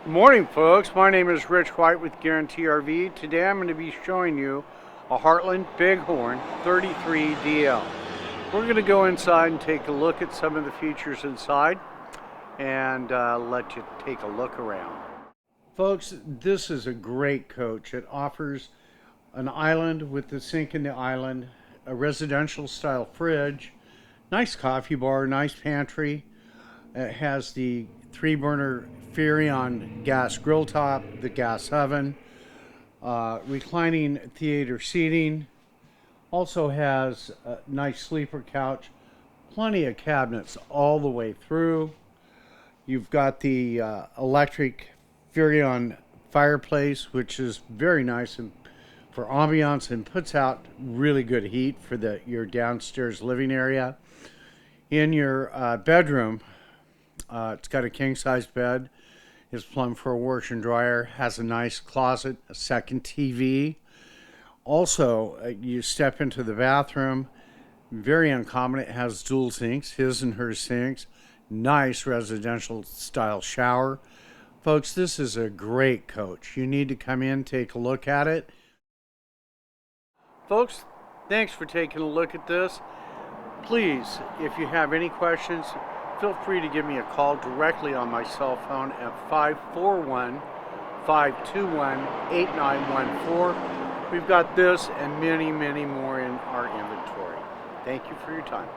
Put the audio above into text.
Morning, folks. My name is Rich.White with Guarantee RV. Today I'm going to be showing you a Heartland Bighorn 33 DL. We're going to go inside and take a look at some of the features inside and let you take a look around. Folks, this is a great coach. It offers an island with the sink in the island, a residential style fridge, nice coffee bar, nice pantry. It has the 3-burner Furrion gas grill top, the gas oven, reclining theater seating. Also has a nice sleeper couch, plenty of cabinets all the way through. You've got the electric Furrion fireplace, which is very nice and for ambiance and puts out really good heat for your downstairs living area. In your bedroom, it's got a king-size bed. It's plumbed for a washer and dryer. Has a nice closet, a second TV. Also, you step into the bathroom. Very uncommon. It has dual sinks, his and her sinks. Nice residential style shower. Folks, this is a great coach. You need to come in, take a look at it. Folks, thanks for taking a look at this. Please, if you have any questions, feel free to give me a call directly on my cell phone at 541-521-8914. We've got this and many, many more in our inventory. Thank you for your time.